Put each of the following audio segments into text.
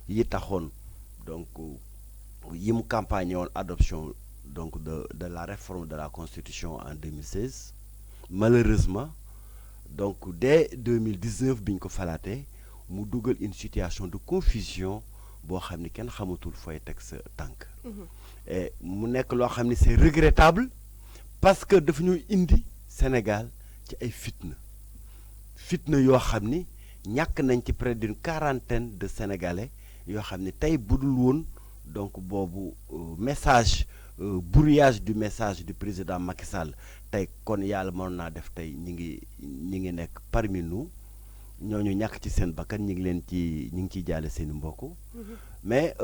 yi taxoon donc yi mu campagne woon adoption donc de la réforme de la constitution en 2016 malheureusement donc dès 2019 bi ñu ko falaatee mu dugal une situation de confusion boo xam ni kenn xamatul fooy teg sa tànk et mu nekk loo xam ni c'est regrettable parce que dafa ñuy indi Sénégal ci ay fitna yoo xam ni ñàkk nañ ci près d'une quarantaine de Sénégalais yoo xam ni tey budul woon donc boobu message brouillage du message du président Macky Sall tey kon yàlla mën naa def tey ñi ngi nekk parmi nous ñooñu ñàkk ci seen bakkan ñi ngi ciy jaale seen i mbokk mais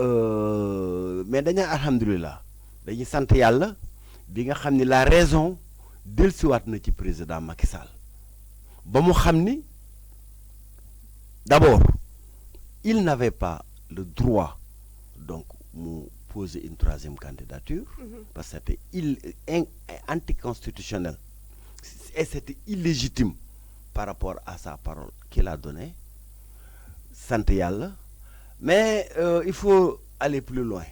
dañu alhamdulilah dañuy sant yàlla bi nga xam ni la raison dellusiwaat na ci président Macky Sall ba mu xam ni d'abord il n'avait pas le droit donc mu poser une troisième candidature parce que c'était anticonstitutionnel et c'était illégitime par rapport à sa parole qu'il a donnée sant yàlla mais il faut aller plus loin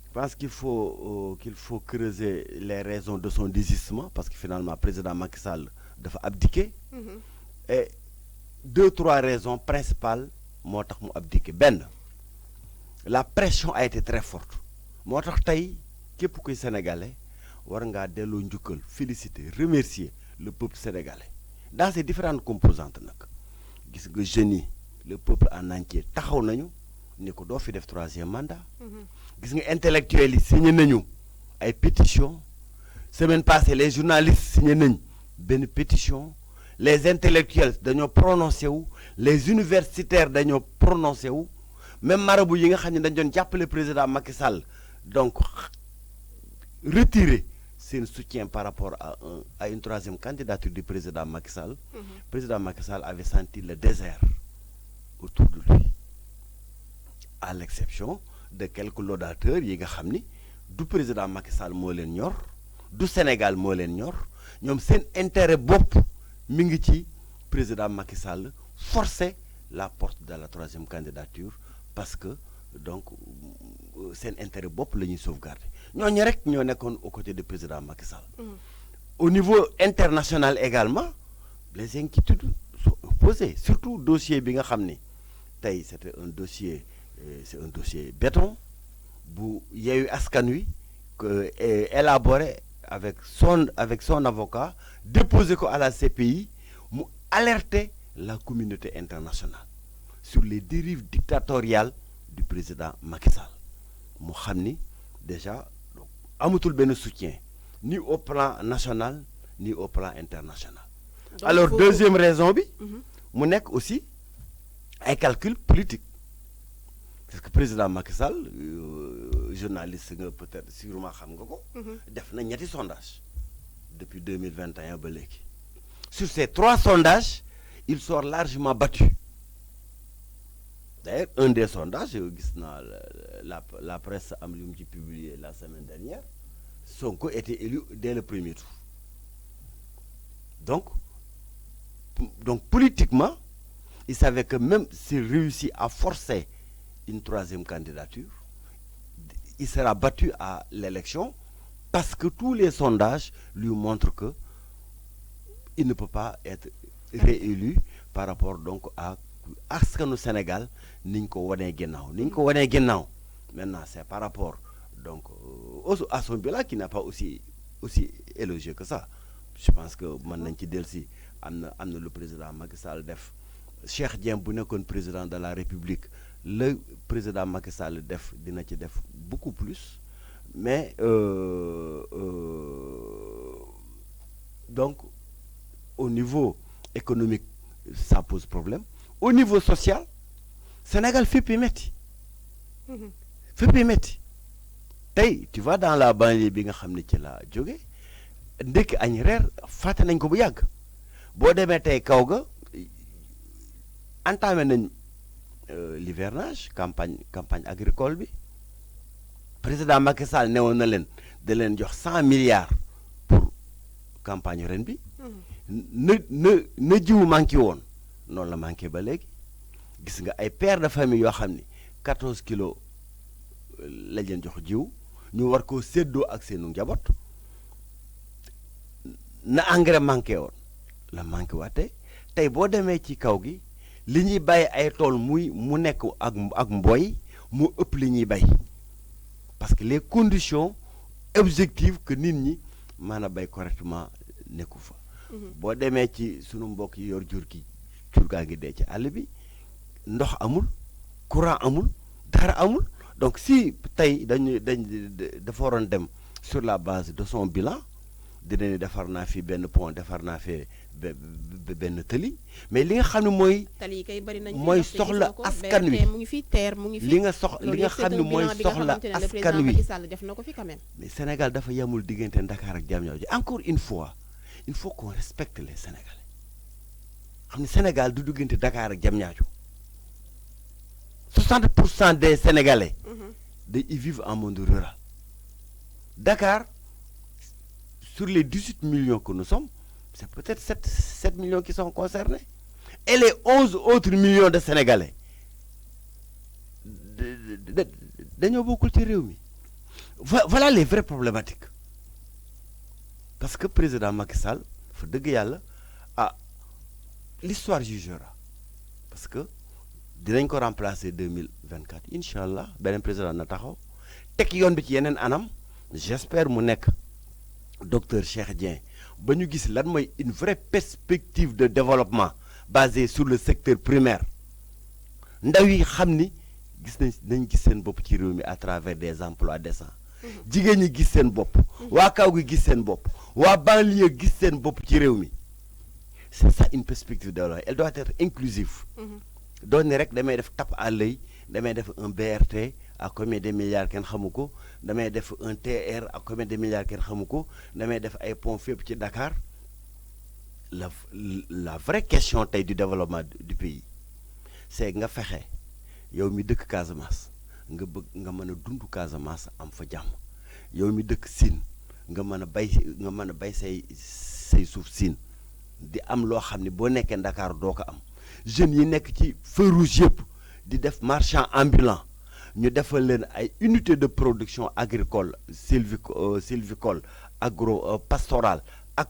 je pense qu'il faut creuser les raisons de son désistement parce que finalement président Macky Sall dafa abdiquer et 2-3 raisons principales moo tax mu abdiquer benn la pression a été très forte moo tax tey képp kuy sénégalais war ngaa delloo njukkal féliciter remercier le peuple sénégalais dans ses différentes composantes nag gis nga jeunes yi le peuple en entier taxaw nañu ni ko doo fi def 3e mandat gis nga intellectuels yi signé nañu ay pétition semaine passée les journalistes signé nañ benn pétition les intellectuels dañoo prononcé wu les universitaires dañoo prononcé wu même marabout yi nga xam ne dañ doon jàppale président Macky Sall donc retirer seen soutien par rapport à une 3e candidature du président Macky Sall. Président Macky Sall avait senti le désert autour de lui à l'exception de quelques laudateurs yi nga xam ni du président Macky Sall moo leen ñor du Sénégal moo leen ñor ñoom seen intérêt bopp mi ngi ci président Macky Sall forcer la porte de la 3e candidature parce que donc seen intérêt bopp la ñuy sauvegarder ñooñu rek ñoo nekkoon aux côtés du président Macky Sall. Au niveau international également les inquiétudes sont posées surtout dossier bi nga xam ni tey c'est un dossier béton bu Yewwi Askan Wi élaboré avec son avocat déposé ko à la CPI mu alerter la communauté internationale sur les dérives dictatoriales du président Macky Sall mu xam ni déjà amatul benn soutien ni au plan national ni au plan international. Donc, alors deuxième raison bi mu nekk aussi ay calcul politique parce que président Macky Sall journaliste nga peut-être sûrement xam nga ko def na ñetti sondage depuis 2021 ba léegi sur ces 3 sondages il sort largement battu. D'ailleurs un des sondages gis naa la presse am lu mu ci publié la semaine dernière Sonko était élu dès le premier tour donc politiquement il savait que même s'il réussit à forcer une 3e candidature il sera battu à l'élection parce que tous les sondages lui montrent que il ne peut pas être réélu par rapport donc à askanu Sénégal niñ ko wanee ginnaaw maintenant c'est par rapport donc à son bilan qui n'a pas aussi élogieux que ça je pense que mën nañ ci dellusi am na le président Macky Sall def Cheikh Dieng bu nekkoon président de la République le président Macky Sall def dina ci def beaucoup plus mais donc au niveau économique ça pose problème au niveau social Sénégal fépp yi métti tey tu vas dans la banlieue bi nga xam ne ci la jóge ndekki añ reer fàtte nañ ko bu yàgg boo demee tey kaw ga entamé nañ l'hivernage campagne agricole bi président Macky Sall newoon na leen da leen jox 100 milliards pour campagne ren bi na jiwu manqué woon noonu la manqué ba léegi gis nga ay pères de famille yoo xam ni 14 kilos lañ leen jox jiw ñu war koo séddoo ak seenu njaboot na engrais manqué woon la manqué waate tey boo demee ci kaw gi li ñuy bay ay tool mu nekk ak mbooy mu ëpp li ñuy bay parce que les conditions objectives que nit ñi mën a bay correctement nekku fa. boo demee ci sunu mbokk yi yor jur gaa ngi dee ci àll bi ndox amul courant amul dara amul donc si tey dafa waroon dem sur la base de son bilan dina ni defar naa fi benn pont defar naa fi benn tëli mais li nga xam ne mooy. tali yi kay bari nañ mooy soxla askan wi mu ngi fi terre mu ngi fi. li nga xam ne mooy soxla askan wi Macky Sall def na ko fi quand même. mais Sénégal dafa yemul diggante Dakar ak Diamniadio encore une fois il faut qu'on respecte les Sénégalais xam ne Sénégal du diggante Dakar ak Diamniadio 60% des Sénégalais. Ils vivent en monde rural. Dakar, sur les 18 millions que nous sommes, c'est peut-être 7 millions qui sont concernés. Et les 11 autres millions de Sénégalais, voilà les vraies problématiques. Parce que le président Macky Sall, l'histoire jugera. Parce que dinañ ko remplacer 2024 Inch'Allah beneen président na taxaw teg yoon bi ci yeneen anam j'espère mu nekk docteur Cheikh Dieng ba ñu gis lan mooy une vraie perspective de développement basée sur le secteur primaire ndaw yi xam ni nañ gis seen bopp ci réew mi à travers des emplois décents jigéen ñi gis seen bopp waa kaw gi gis seen bopp waa banlieue gis seen bopp ci réew mi c'est ça une perspective de développement elle doit être inclusive. doon ni rek damay def tape à l'œil damay def un BRT à combien de milliards kenn xamu ko damay def un TR à combien de milliards kenn xamu ko damay def ay pont fépp ci Dakar la vraie question tey du développement du pays c'est nga fexe yow mi dëkk Casamance nga mën a dund Casamance am fa jàmm yow mi dëkk Sine nga mën a bay say suuf Sine di am loo xam ne boo nekkee Dakar doo ko am jeunes yi nekk ci feu rouge yëpp di def marchand ambulant ñu defal leen ay unité de production agricole sylvicole agro pastorale ak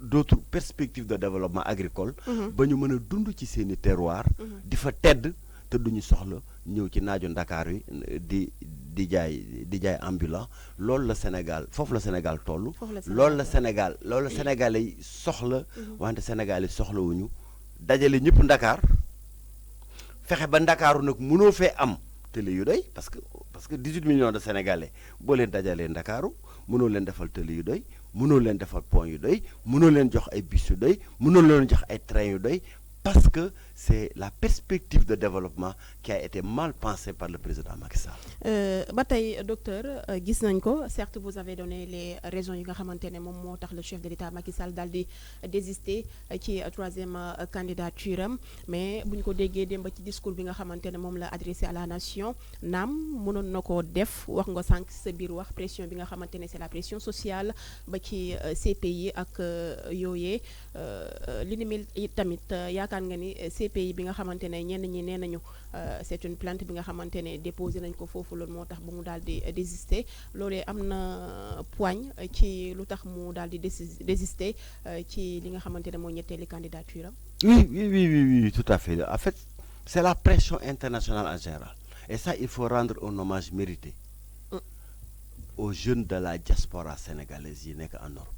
d'autres perspectives de développement agricole ba ñu mën a dund ci seeni terroir di fa tedd te duñu soxla ñëw ci naaju Ndakaar wi di jaay ambulant loolu la Sénégal foofu la Sénégal toll loolu la Sénégalais yi soxla wante Sénégal yi soxlawuñu dajale ñëpp Ndakaar fexe ba Ndakaaru nag mënoo fee am télé yu doy parce que 18 millions de Sénégalais boo leen dajalee Ndakaaru mënoo leen defal télé yu doy mënoo leen defal pont yu doy mënoo leen jox ay bus yu doy mënoo leen jox ay train yu doy parce que c'est la perspective de développement qui a été mal pensée par le président Macky Sall. ba tey docteur gis nañ ko certes vous avez donné les raisons yi nga xamante ne moom moo tax le chef de l'État Macky Sall daal di désister ci troisième candidature am mais bu ñu ko déggee démb ci discours bi nga xamante ne moom la adressé à la nation naam mënoon na koo def wax nga sànq sa biir wax pression bi nga xamante ne c'est la pression sociale ba ci CPI ak yooyee li ni mel tamit yaakaar nga ni CPI bi nga xamante ne ñenn ñi nee nañu c'est une plainte bi nga xamante ne déposé nañ ko foofu loolu moo tax ba mu daal di désister loolee am na poigne ci lu tax mu daal di désister ci li nga xamante ne mooy ñetteeli candidature am. Oui, tout à fait. En fait, c'est la pression internationale en général. Et ça, il faut rendre un hommage mérité aux jeunes de la diaspora sénégalaise yi nekk en Europe.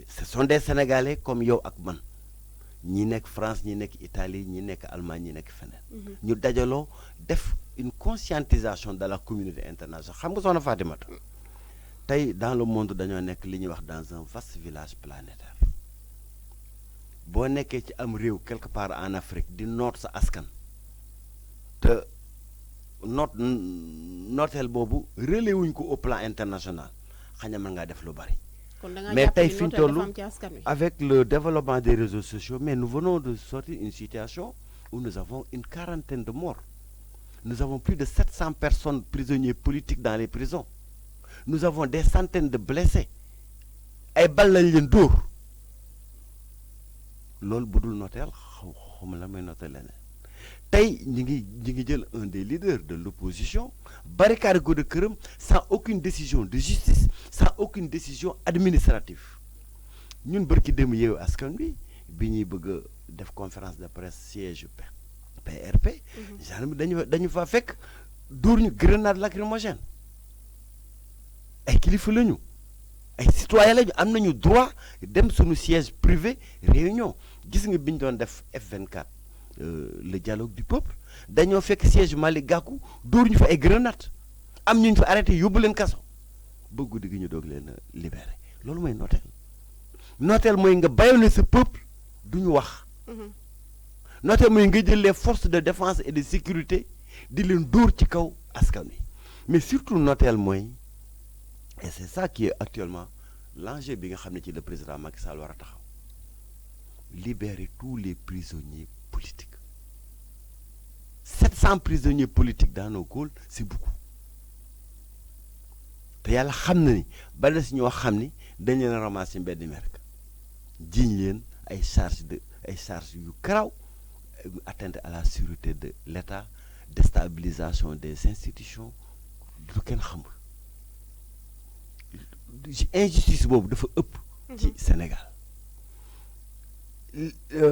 Ce sont des Sénégalais comme yow ak man ñi nekk France ñi nekk Italie ñi nekk Allemagne ñi nekk feneen. ñu dajaloo def une conscientisation de la communauté internationale xam nga soxna Fatimata tey dans le monde dañoo nekk li ñuy wax dans un vaste village planétaire boo nekkee ci am réew quelque part en Afrique di noot sa askan te nooteel boobu relais wuñ ko au plan international xañ na mën ngaa def lu bari. Mais avec le développement des réseaux sociaux, mais nous venons de sortir une situation où nous avons une quarantaine de morts. Nous avons plus de 700 personnes prisonniers politiques dans les prisons. Nous avons des centaines de blessés. Ay bal lañ leen dóor loolu budul noteel xawma lan mooy noté leneen tey ñi ngi jël un des leaders de l'opposition barricade ko de këram sans aucune décision de justice sans aucune décision administrative ñun bërki dem Yewwi Askan Wi bi ñuy bëgg a def conférence de presse siège PRP gendarme dañu fa fekk dóor ñu grenade lacrymogène ay kilifa lañu ay citoyen lañu am nañu droit dem suñu siège privé réunion gis nga bi ñu doon def F24 le dialogue du peuple dañoo fekk siège Malick Gakou dóor ñu fa ay grenade am ñu fa arrêté yóbbu leen kaso ba guddi gi ñu doog leen a libéré loolu mooy nooteel mooy nga bàyyile sa peuple du ñu wax nooteel mooy nga jël les forces de défense et de sécurité di leen dóor ci kaw askan wi mais surtout nooteel mooy et c'est ça qui est actuellement l'enjeu bi nga xam ne ci le président Macky Sall war a taxaw libérer tous les prisonniers politiques 700 prisonniers politiques dans nos geôles c'est beaucoup te yàlla xam na ni ba des ñoo xam ni dañ leen ramasser mbedd mi rek jiñ leen ay charges yu garaaw atteinte à la sûreté de l'État déstabilisation des institutions du kenn xamul injustice boobu dafa ëpp ci Sénégal